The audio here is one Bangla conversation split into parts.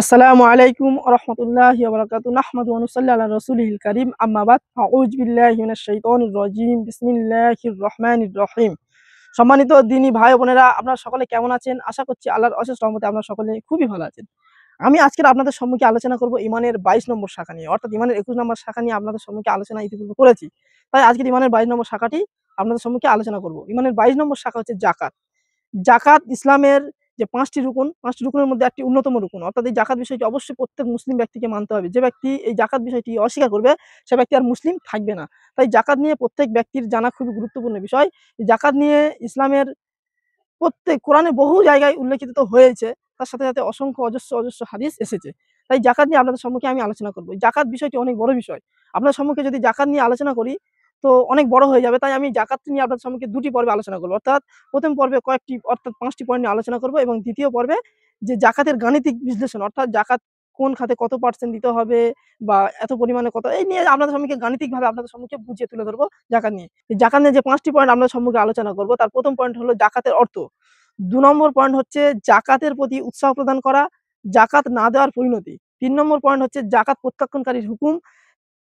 আসসালামু আলাইকুম ওয়া রাহমাতুল্লাহি ওয়া বারাকাতুহু নাহমাদু ওয়া নুসাল্লি আলা রাসূলিল কারীম আম্মা বাদ আউযু বিল্লাহি মিনাশ শাইতানির রাজীম বিসমিল্লাহির রহমানির রহিম। সম্মানিত দিনী ভাই ও বোনেরা, আপনারা সকলে কেমন আছেন? আশা করছি আল্লাহর অশেষ রহমতে আপনারা সকলে খুবই ভালো আছেন। আমি আজকের আপনাদের সম্মুখে আলোচনা করব ঈমানের ২২ নম্বর শাখা নিয়ে, অর্থাৎ ঈমানের ২১ নম্বর শাখা নিয়ে আপনাদের সম্মুখে আলোচনা ইতিপূর্বে করেছি। তাই আজকের ঈমানের ২২ নম্বর শাখাটি আপনাদের সম্মুখে আলোচনা করব। ঈমানের ২২ নম্বর শাখা হচ্ছে যাকাত। যাকাত ইসলামের যে ৫টি রুকুন, ৫টি রুকুনের মধ্যে একটি অন্যতম রুকুন। অর্থাৎ এই যাকাত বিষয়টি অবশ্যই প্রত্যেক মুসলিম ব্যক্তিকে মানতে হবে। যে ব্যক্তি এই যাকাত বিষয়টি অস্বীকার করবে, সে ব্যক্তি আর মুসলিম থাকবে না। তাই যাকাত নিয়ে প্রত্যেক ব্যক্তির জানা খুবই গুরুত্বপূর্ণ বিষয়। এই যাকাত নিয়ে ইসলামের প্রত্যেক কোরআনে বহু জায়গায় উল্লেখিত তো হয়েছে। তার সাথে, সাথে অসংখ্য অজস্র হাদিস এসেছে। তাই যাকাত নিয়ে আপনাদের সম্মুখে আমি আলোচনা করব। এই যাকাত বিষয়টি অনেক বড় বিষয়। আপনার সম্মুখে যদি যাকাত নিয়ে আলোচনা করি, তো অনেক বড় হয়ে যাবে। তাই আমি যাকাত নিয়ে আপনাদের সম্মুখে ২ টি পর্বে আলোচনা করব। অর্থাৎ ১ম পর্বে কয়েকটি অর্থাৎ ৫ টি পয়েন্ট নিয়ে আলোচনা করব এবং ২য় পর্বে যে যাকাতের গাণিতিক বিশ্লেষণ, অর্থাৎ যাকাত কোন খাতে কত পার্সেন্ট দিতে হবে বা এত পরিমাণে কত, এই নিয়ে আপনাদের সম্মুখে গাণিতিকভাবে আপনাদের সম্মুখে বুঝিয়ে তুলে ধরব যাকাত নিয়ে। এই যাকাত নিয়ে যে ৫ টি পয়েন্ট আপনাদের সম্মুখে আলোচনা করব, তার ১ম পয়েন্ট হলো যাকাতের অর্থ। ২ নম্বর পয়েন্ট হচ্ছে জাকাতের প্রতি উৎসাহ প্রদান করা, জাকাত না দেওয়ার পরিণতি। ৩ নম্বর পয়েন্ট হচ্ছে জাকাত প্রত্যাখ্যানকারীর হুকুম।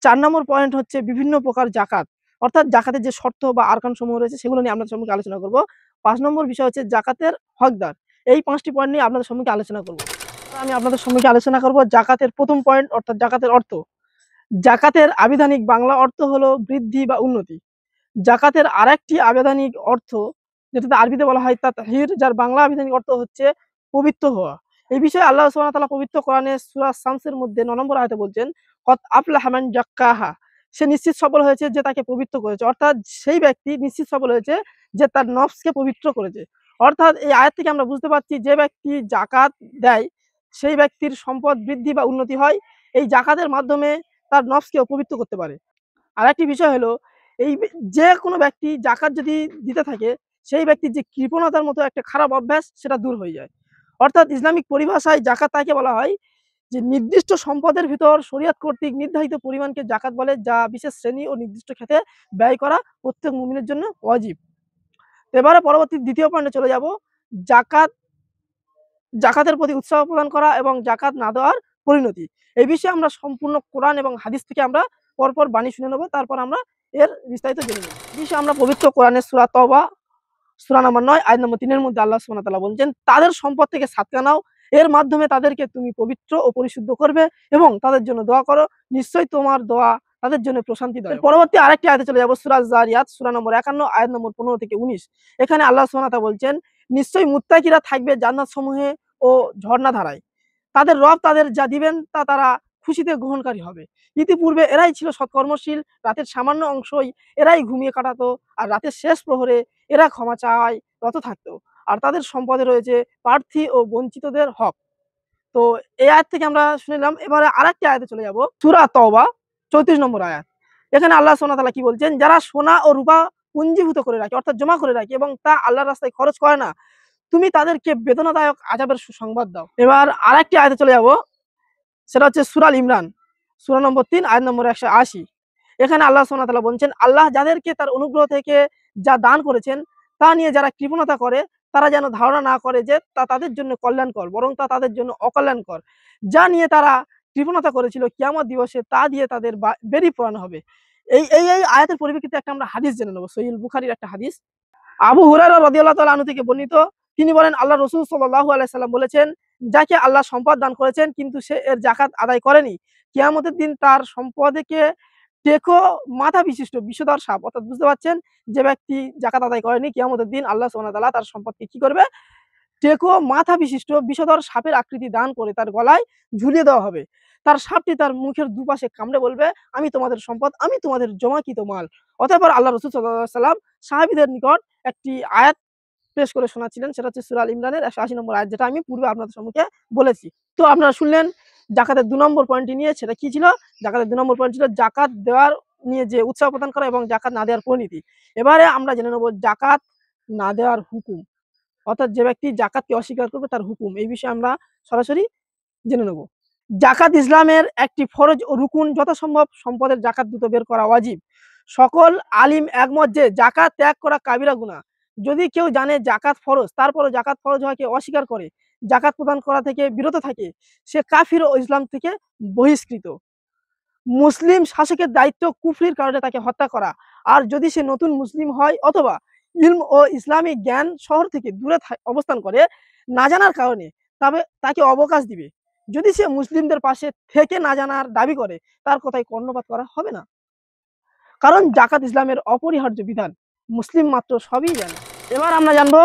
৪ নম্বর পয়েন্ট হচ্ছে বিভিন্ন প্রকার জাকাত। অর্থাৎ জাকাতের যে শর্ত বা আরকান সমূহ রয়েছে সেগুলো নিয়ে আপনাদের সম্মুখে আলোচনা করব। ৫ নম্বর বিষয় হচ্ছে জাকাতের হকদার। এই ৫ টি পয়েন্ট নিয়ে আপনাদের সম্মুখে আলোচনা করব। আমি আপনাদের সম্মুখে আলোচনা করব জাকাতের ১ম পয়েন্ট, অর্থাৎ জাকাতের অর্থ। জাকাতের আবিধানিক বাংলা অর্থ হলো বৃদ্ধি বা উন্নতি। জাকাতের আরেকটি আবিধানিক অর্থ, যেটাতে আরবিতে বলা হয় তাতহির, যার বাংলা আবিধানিক অর্থ হচ্ছে পবিত্র হওয়া। এই বিষয়ে আল্লাহ সুবহানাহু ওয়া তাআলা পবিত্র কোরআনে সূরা শামসের মধ্যে ৯ নম্বর আয়াতে বলছেন, কদ আফলাহা মান জাক্কাহা। সে নিশ্চিত সফল হয়েছে যে তাকে পবিত্র করেছে। অর্থাৎ সেই ব্যক্তি নিশ্চিত সফল হয়েছে যে তার নফসকে পবিত্র করেছে। অর্থাৎ এই আয়াত থেকে আমরা বুঝতে পারছি যে ব্যক্তি যাকাত দেয় সেই ব্যক্তির সম্পদ বৃদ্ধি বা উন্নতি হয়। এই যাকাতের মাধ্যমে তার নফসকে পবিত্র করতে পারে। আরেকটি বিষয় হলো, এই যে কোনো ব্যক্তি যাকাত যদি দিতে থাকে, সেই ব্যক্তির যে কৃপণতার মতো একটা খারাপ অভ্যাস সেটা দূর হয়ে যায়। অর্থাৎ ইসলামিক পরিভাষায় যাকাত তাকে বলা হয় যে নির্দিষ্ট সম্পদের ভিতর শরিয়ত কর্তৃক নির্ধারিত পরিমাণকে যাকাত বলে, যা বিশেষ শ্রেণী ও নির্দিষ্ট ক্ষেত্রে ব্যয় করা প্রত্যেক মুমিনের জন্য ওয়াজিব। এবারে পরবর্তী ২য় পয়েন্টে চলে যাব। জাকাত জাকাতের প্রতি উৎসাহ প্রদান করা এবং জাকাত না দেওয়ার পরিণতি। এই বিষয়ে আমরা সম্পূর্ণ কোরআন এবং হাদিস থেকে আমরা পরপর বাণী শুনে নেব। তারপর আমরা এর বিস্তারিত জেনে নেব। এই বিষয়ে আমরা পবিত্র কোরআনের সূরা তওবা সূরা নম্বর ৯ আয়াত নম্বর ৩ এর মধ্যে আল্লাহ সুবহানাহু ওয়া তাআলা বলছেন, তাদের সম্পদ থেকে সাদকা নাও, এর মাধ্যমে তাদেরকে তুমি পবিত্র ও পরিশুদ্ধ করবে এবং তাদের জন্য দোয়া করো। নিশ্চয়ই তোমার দোয়া তাদের জন্য প্রশান্তিদায়ক। পরবর্তী আরেকটি আয়াতে চলে যাব, সূরা যারিয়াত সূরা নম্বর ৫১ আয়াত নম্বর ১৫ থেকে ১৯। এখানে আল্লাহ সুবহানাহু ওয়া তাআলা বলছেন, নিশ্চয়ই মুত্তাকিরা থাকবে জান্নাত সমূহে ও ঝর্ণাধারায়। তাদের রব তাদের যা দিবেন তা তারা খুশিতে গ্রহণকারী হবে। ইতিপূর্বে এরাই ছিল সৎকর্মশীল, রাতের সামান্য অংশই এরাই ঘুমিয়ে কাটাতো, আর রাতের শেষ প্রহরে এরা ক্ষমা চাওয়ায় রত থাকতো। আর তাদের সম্পদে রয়েছে প্রার্থী ও বঞ্চিতদের হক। তো এই আয়াত থেকে আমরা শুনে নিলাম। এবারে আরেকটি আয়াতে চলে যাব, সূরা তওবা ৩৪ নম্বর আয়াত। এখানে আল্লাহ সুবহানাহু ওয়া তাআলা কি বলছেন, যারা সোনা ও রূপা পুঞ্জীভূত করে রাখে, অর্থাৎ জমা করে রাখে এবং তা আল্লাহর রাস্তায় খরচ করে না, তুমি তাদেরকে বেদনাদায়ক আযাবের সুসংবাদ দাও। এবার আরেকটি আয়াতে চলে যাব, সেটা হচ্ছে সূরা আল ইমরান সূরা নম্বর ৩ আয়াত নম্বর ১৮০। এখানে আল্লাহ সুবহানাহু ওয়া তাআলা বলছেন, আল্লাহ যাদেরকে তার অনুগ্রহ থেকে যা দান করেছেন তা নিয়ে যারা কৃপণতা করে, তারা যেন ধারণা না করে যে তা তাদের জন্য কল্যাণকর, বরং তা তাদের জন্য অকল্যাণকর। যা নিয়ে তারা কৃপণতা করেছিল কিয়ামত দিবসে তা দিয়ে তাদের বেড়ি পোড়ানো হবে। এই আয়াতের পরিপ্রেক্ষিতে একটা আমরা হাদিস জেনে নেব। সহিহ বুখারীর একটা হাদিস। আবু হুরায়রা রাদিয়াল্লাহু তাআলা আনহু থেকে বর্ণিত, তিনি বলেন, আল্লাহ রাসূল সাল্লাল্লাহু আলাইহি সাল্লাম বলেছেন, যাকে আল্লাহ সম্পদ দান করেছেন কিন্তু সে এর যাকাত আদায় করেনি, কিয়ামতের দিন তার সম্পদকে টেকো মাথা বিশিষ্ট বিষধর সাপ, অর্থাৎ বুঝতে পারছেন, যে ব্যক্তি যাকাত আদায় করেনি কিয়ামতের দিন আল্লাহ সুবহানাহু ওয়া তাআলা তার সম্পদকে কি করবে, টেকো মাথা বিশিষ্ট বিষধর সাপের আকৃতি দান করে তার গলায় ঝুলিয়ে দেওয়া হবে। তার সাপটি তার মুখের দুপাশে কামড়ে বলবে, আমি তোমাদের সম্পদ, আমি তোমাদের জমাকৃত মাল। অতঃপর আল্লাহ রাসূল সাল্লাল্লাহু আলাইহি ওয়াসাল্লাম সাহাবীদের নিকট একটি আয়াত পেশ করে শোনাচ্ছিলেন। সেটা হচ্ছে সূরা আল ইমরানের ১৮০ নম্বর আয়াত, যেটা আমি পূর্বে আপনাদের সম্মুখে বলেছি। তো আপনারা শুনলেন যাকাতের ২ নম্বর পয়েন্টটি নিয়ে, সেটা কি ছিল? জাকাতের ২ নম্বর পয়েন্ট ছিল জাকাত দেওয়ার নিয়ে যে উৎসাহ প্রদান করা এবং জাকাত না দেওয়ার পরিণতি। এবারে আমরা জেনে নেব জাকাত না দেওয়ার হুকুম, অর্থাৎ যে ব্যক্তি জাকাতকে অস্বীকার করবে তার হুকুম। এই বিষয়ে আমরা সরাসরি জেনে নেব। জাকাত ইসলামের একটি ফরজ ও রুকুন, যথাসম্ভব সম্পদের জাকাত দ্রুত বের করা ওয়াজিব। সকল আলিম একমত যে জাকাত ত্যাগ করা কাবিরা গুনাহ। যদি কেউ জানে জাকাত ফরজ, তারপরও জাকাত ফরজ হওয়াকে অস্বীকার করে, জাকাত প্রদান করা থেকে বিরত থাকে সে কাফির ও ইসলাম থেকে বহিষ্কৃত। মুসলিম শাসকের দায়িত্ব কুফরির কারণে তাকে হত্যা করা। আর যদি সে নতুন মুসলিম হয় অথবা ইলম ও ইসলামিক জ্ঞান শহর থেকে দূরে অবস্থান করে না জানার কারণে, তবে তাকে অবকাশ দিবে। যদি সে মুসলিমদের পাশে থেকে না জানার দাবি করে তার কথায় কর্ণপাত করা হবে না, কারণ জাকাত ইসলামের অপরিহার্য বিধান, মুসলিম মাত্র সবই জানে। এবার আমরা জানবো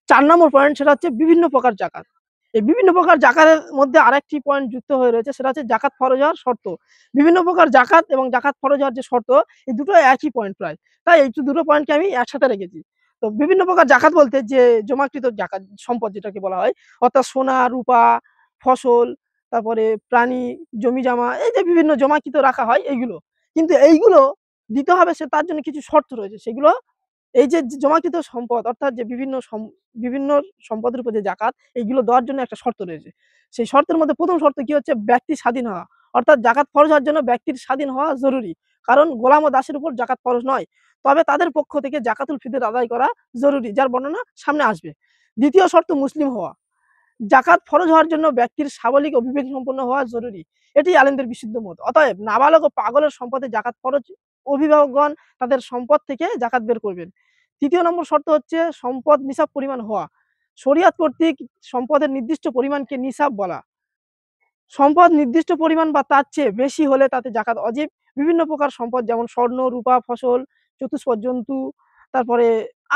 4 নম্বর পয়েন্ট, সেটা হচ্ছে বিভিন্ন প্রকার জাকাত। এই বিভিন্ন প্রকার জাকাতের মধ্যে আরেকটি পয়েন্ট যুক্ত হয়ে রয়েছে, সেটা হচ্ছে জাকাত ফরজ হওয়ার শর্ত। বিভিন্ন প্রকার জাকাত এবং জাকাত ফরজ হওয়ার যে শর্ত, এই দুটো একই পয়েন্ট প্রায়, তাই এই দুটো পয়েন্টকে আমি একসাথে রেখেছি। তো বিভিন্ন প্রকার জাকাত বলতে যে জমাকৃত জাকাত সম্পদ যেটাকে বলা হয়, অর্থাৎ সোনা, রূপা, ফসল, তারপরে প্রাণী, জমি জামা, এই যে বিভিন্ন জমাকৃত রাখা হয় এইগুলো। কিন্তু এইগুলো দিতে হবে, সে তার জন্য কিছু শর্ত রয়েছে। সেগুলো এই যে জমাকৃত সম্পদ, অর্থাৎ যে বিভিন্ন সম্পদের উপর যে জাকাত, এইগুলো দেওয়ার জন্য একটা শর্ত রয়েছে। সেই শর্তের মধ্যে প্রথম শর্ত কি হচ্ছে, ব্যক্তি স্বাধীন হওয়া। অর্থাৎ জাকাত ফরজ হওয়ার জন্য ব্যক্তির স্বাধীন হওয়া জরুরি, কারণ গোলাম ও দাসের উপর জাকাত ফরজ নয়, তবে তাদের পক্ষ থেকে জাকাতুল ফিতর আদায় করা জরুরি, যার বর্ণনা সামনে আসবে। দ্বিতীয় শর্ত মুসলিম হওয়া। জাকাত ফরজ হওয়ার জন্য ব্যক্তির সাবলীক ও বিবেক সম্পন্ন হওয়া জরুরি, এটি আলেমদের বিশুদ্ধ মত। অতএব নাবালক ও পাগলের সম্পদে জাকাত ফরজ, অভিভাবকগণ তাদের সম্পদ থেকে জাকাত বের করবেন। তৃতীয় নম্বর শর্ত হচ্ছে সম্পদ নিসাব পরিমাণ হওয়া। শরিয়াত কর্তৃক সম্পদের নির্দিষ্ট পরিমাণকে নিসাব বলা। সম্পদ নির্দিষ্ট পরিমাণ বা তার চেয়ে বেশি হলে তাতে জাকাত অজিব। বিভিন্ন প্রকার সম্পদ যেমন স্বর্ণ, রূপা, ফসল, চতুষ্পদ জন্তু, তারপরে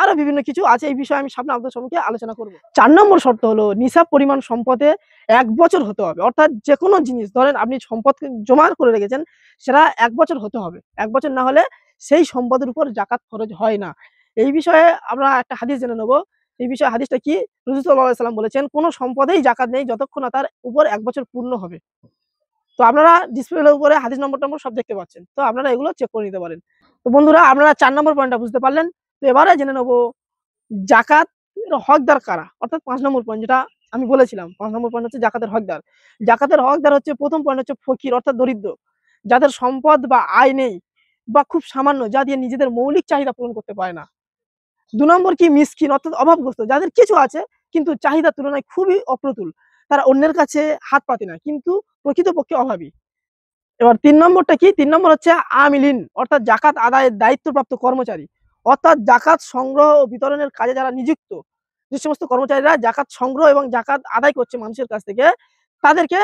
আরো বিভিন্ন কিছু আছে, এই বিষয়ে আমি সামনে আপনাদের সম্মুখে আলোচনা করব। 4 নম্বর শর্ত হলো নিসাব পরিমাণ সম্পদে 1 বছর হতে হবে। অর্থাৎ যে কোনো জিনিস ধরেন আপনি সম্পদ জমা করে রেখেছেন, সেটা 1 বছর হতে হবে। 1 বছর না হলে সেই সম্পদের উপর জাকাত ফরজ হয় না। এই বিষয়ে আমরা একটা হাদিস জেনে নেব। এই বিষয়ে হাদিসটা কি, রাসূল সাল্লাল্লাহু আলাইহি সাল্লাম বলেছেন, কোন সম্পদেই জাকাত নেই যতক্ষণ না তার উপর 1 বছর পূর্ণ হবে। তো আপনারা ডিসপ্লের উপরে হাদিস নম্বর সব দেখতে পাচ্ছেন, তো আপনারা এগুলো চেক করে নিতে পারেন। তো বন্ধুরা, আপনারা 4 নম্বর পয়েন্টটা বুঝতে পারলেন। তো এবারে জেনে নেব জাকাত হকদার কারা, অর্থাৎ 5 নম্বর পয়েন্ট যেটা আমি বলেছিলাম। 5 নম্বর পয়েন্ট হচ্ছে জাকাতের হকদার। জাকাতের হকদার হচ্ছে, প্রথম পয়েন্ট হচ্ছে ফকির, অর্থাৎ দরিদ্র, যাদের সম্পদ বা আয় নেই বা খুব সামান্য, যা দিয়ে নিজেদের মৌলিক চাহিদা পূরণ করতে পারে না। 2 নম্বর কি মিসকিন, অর্থাৎ অভাবগ্রস্ত, যাদের কিছু আছে কিন্তু চাহিদার তুলনায় খুবই অপ্রতুল, তারা অন্যের কাছে হাত পাতে না কিন্তু প্রকৃতপক্ষে অভাবী। এবার 3 নম্বরটা কি, 3 নম্বর হচ্ছে আমিলিন, অর্থাৎ জাকাত আদায়ের দায়িত্বপ্রাপ্ত কর্মচারী, অর্থাৎ জাকাত সংগ্রহ ও বিতরণের কাজে যারা নিযুক্ত, যে সমস্ত কর্মচারীরা জাকাত সংগ্রহ এবং জাকাত আদায় করছে মানুষের কাছ থেকে, তাদেরকে,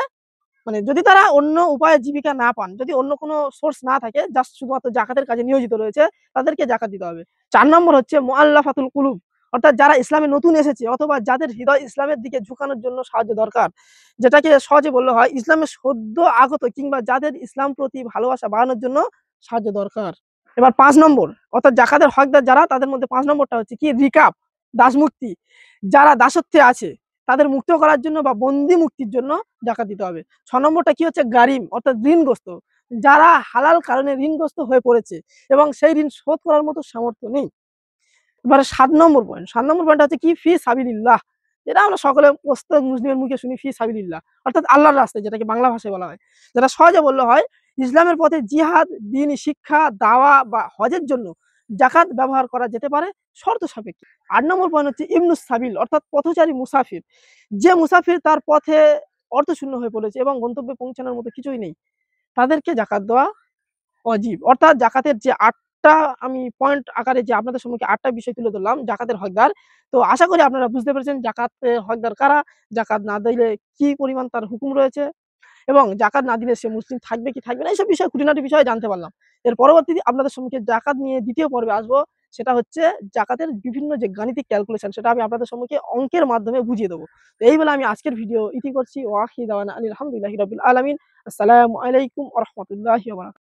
মানে যদি তারা অন্য উপায়ে জীবিকা না পান, যদি অন্য কোনো সোর্স না থাকে, জাস্ট শুধুমাত্র জাকাতের কাজে নিয়োজিত রয়েছে, তাদেরকে জাকাত দিতে হবে। 4 নম্বর হচ্ছে মুআল্লাফাতুল কুলুব, অর্থাৎ যারা ইসলামে নতুন এসেছে অথবা যাদের হৃদয় ইসলামের দিকে ঝুঁকানোর জন্য সাহায্য দরকার, যেটাকে সহজে বললে হয় ইসলামে সদ্য আগত কিংবা যাদের ইসলাম প্রতি ভালোবাসা বাড়ানোর জন্য সাহায্য দরকার। এবার 5 নম্বর, অর্থাৎ জাকাতের হকদার যারা, তাদের মধ্যে 5 নম্বরটা হচ্ছে কি, রিকাব, দাস মুক্তি, যারা দাসত্বে আছে তাদের মুক্ত করার জন্য বা বন্দি মুক্তির জন্য জাকাত দিতে হবে। 6 নম্বরটা কি হচ্ছে, গারিম, অর্থাৎ ঋণগ্রস্ত, যারা হালাল কারণে ঋণগ্রস্ত হয়ে পড়েছে এবং সেই ঋণ শোধ করার মতো সামর্থ্য নেই। এবারে 7 নম্বর পয়েন্ট, 7 নম্বর পয়েন্ট হচ্ছে কি, ফি সাবিলিল্লাহ, যেটা আমরা সকলে প্রত্যেক মুসলিমের মুখে শুনি, ফি সাবিলিল্লাহ, অর্থাৎ আল্লাহর রাস্তায়, যেটাকে বাংলা ভাষায় বলা হয়, যেটা সহজে বললে হয় ইসলামের পথে জিহাদ, দ্বীনি শিক্ষা, দাওয়া বা হজের জন্য জাকাত ব্যবহার করা যেতে পারে শর্ত সাপেক্ষে। 8 নম্বর পয়েন্ট হচ্ছে ইবনুস সাবিল, অর্থাৎ পথচারী মুসাফির, যে মুসাফির তার পথে অর্থশূন্য হয়ে পড়েছে এবং গন্তব্যে পৌঁছানোর মতো কিছুই নেই, তাদেরকে জাকাত দেওয়া অজীব। অর্থাৎ জাকাতের যে 8টা আমি পয়েন্ট আকারে যে আপনাদের সম্মুখে 8টা বিষয় তুলে ধরলাম জাকাতের হকদার। তো আশা করি আপনারা বুঝতে পেরেছেন জাকাতের হকদার কারা, জাকাত না দিলে কি পরিমাণ তার হুকুম রয়েছে, এবং জাকাত না দিলে সে মুসলিম থাকবে কি থাকবে না, এইসব বিষয় খুঁটিনাটি বিষয় জানতে পারলাম। এর পরবর্তীতে আপনাদের সম্মুখে জাকাত নিয়ে দ্বিতীয় পর্বে আসবো, সেটা হচ্ছে জাকাতের বিভিন্ন যে গাণিতিক ক্যালকুলেশন, সেটা আমি আপনাদের সম্মুখে অঙ্কের মাধ্যমে বুঝিয়ে দেবো। তো এই বলে আমি আজকের ভিডিও ইতি করছি। ওয়া আখিরু দাওয়ানা আনিল হামদুলিল্লাহি রাব্বিল আলামিন। আসসালামু আলাইকুম ওয়া রাহমাতুল্লাহি ওয়া বারাকাতুহু।